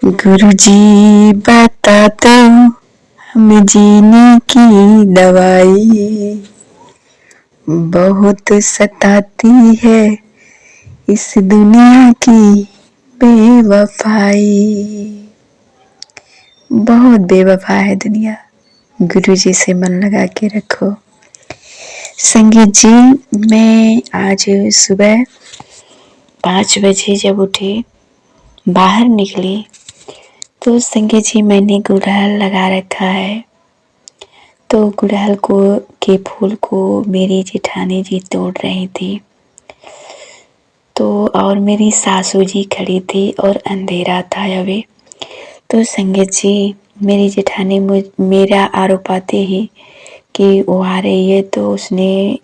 गुरुजी बता दो हमें जीने की दवाई, बहुत सताती है इस दुनिया की बेवफाई। बहुत बेवफा है दुनिया, गुरुजी से मन लगा के रखो। संगीत जी, मैं आज सुबह 5 बजे जब उठी, बाहर निकली तो संगीत जी मैंने गुड़हल लगा रखा है। तो गुड़हल के फूल को मेरी जेठानी जी तोड़ रही थी, तो और मेरी सासू जी खड़ी थी और अंधेरा था अभी। तो संगीत जी, मेरी जेठानी मेरा आरोपाते ही कि वो आ रही है, तो उसने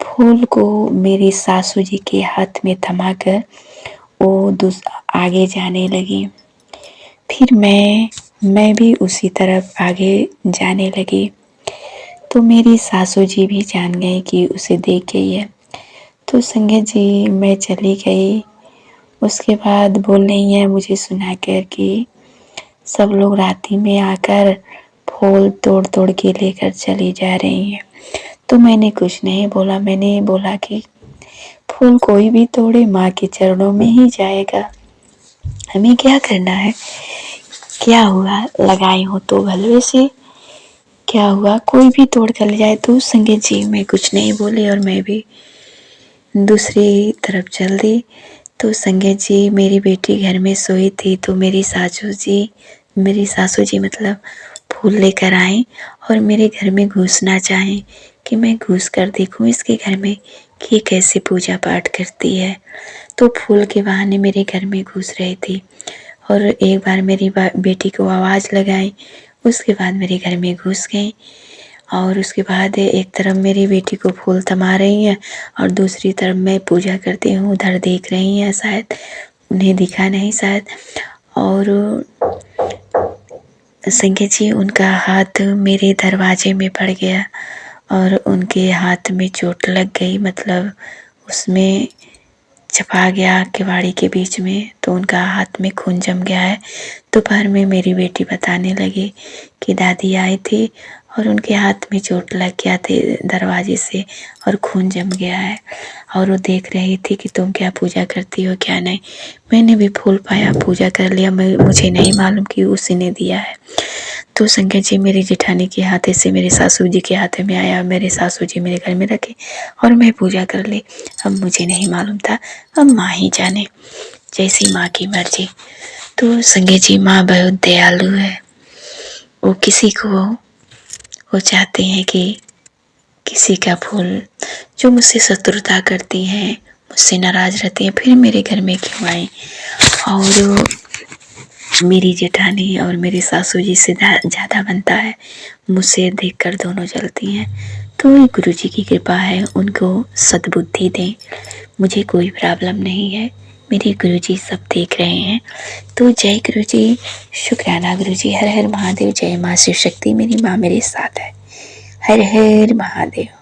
फूल को मेरी सासू जी के हाथ में थमाकर वो आगे जाने लगी। फिर मैं भी उसी तरफ आगे जाने लगी, तो मेरी सासू जी भी जान गए कि उसे देख गई है। तो संगीत जी, मैं चली गई। उसके बाद बोल रही है मुझे सुनाकर कि सब लोग राती में आकर फूल तोड़ तोड़ के लेकर चली जा रही हैं। तो मैंने कुछ नहीं बोला। मैंने बोला कि फूल कोई भी तोड़े माँ के चरणों में ही जाएगा, हमें क्या करना है। क्या हुआ, लगाई हो तो भले से, क्या हुआ, कोई भी तोड़ कर ले जाए। तो संगीत जी, मैं कुछ नहीं बोली और मैं भी दूसरी तरफ चल दी। तो संगीत जी, मेरी बेटी घर में सोई थी, तो मेरी सासू जी मतलब फूल लेकर आए और मेरे घर में घुसना चाहें कि मैं घुस कर देखूं इसके घर में कि ये कैसे पूजा पाठ करती है। तो फूल के बहाने मेरे घर में घुस रही थी और एक बार मेरी बेटी को आवाज़ लगाई, उसके बाद मेरे घर में घुस गई। और उसके बाद एक तरफ मेरी बेटी को फूल थमा रही हैं और दूसरी तरफ मैं पूजा करती हूँ, उधर देख रही हैं, शायद उन्हें दिखा नहीं शायद। और संगीत जी, उनका हाथ मेरे दरवाजे में पड़ गया और उनके हाथ में चोट लग गई, मतलब उसमें चपा गया किवाड़ी के बीच में, तो उनका हाथ में खून जम गया है। दोपहर में मेरी बेटी बताने लगी कि दादी आई थी और उनके हाथ में चोट लग गया थे दरवाजे से और खून जम गया है, और वो देख रही थी कि तुम क्या पूजा करती हो क्या नहीं। मैंने भी फूल पाया, पूजा कर लिया, मुझे नहीं मालूम कि उसी ने दिया है। तो संगीत जी, मेरी जेठानी के हाथे से मेरे सासू जी के हाथ में आया, मेरे सासू जी मेरे घर में रखे और मैं पूजा कर ली। अब मुझे नहीं मालूम था, अब माँ ही जाने, जैसी माँ की मर्जी। तो संगीत जी, माँ बहुत दयालु है। वो किसी को वो चाहते हैं कि किसी का फूल, जो मुझसे शत्रुता करती हैं, मुझसे नाराज रहती हैं, फिर मेरे घर में क्यों आई। और मेरी जेठानी और मेरी सासू जी से ज़्यादा बनता है, मुझसे देखकर दोनों जलती हैं। तो ये गुरु जी की कृपा है, उनको सद्बुद्धि दें, मुझे कोई प्रॉब्लम नहीं है, मेरे गुरु जी सब देख रहे हैं। तो जय गुरु जी, शुक्राना गुरु जी, हर हर महादेव, जय माँ शिव शक्ति, मेरी माँ मेरे साथ है, हर हर महादेव।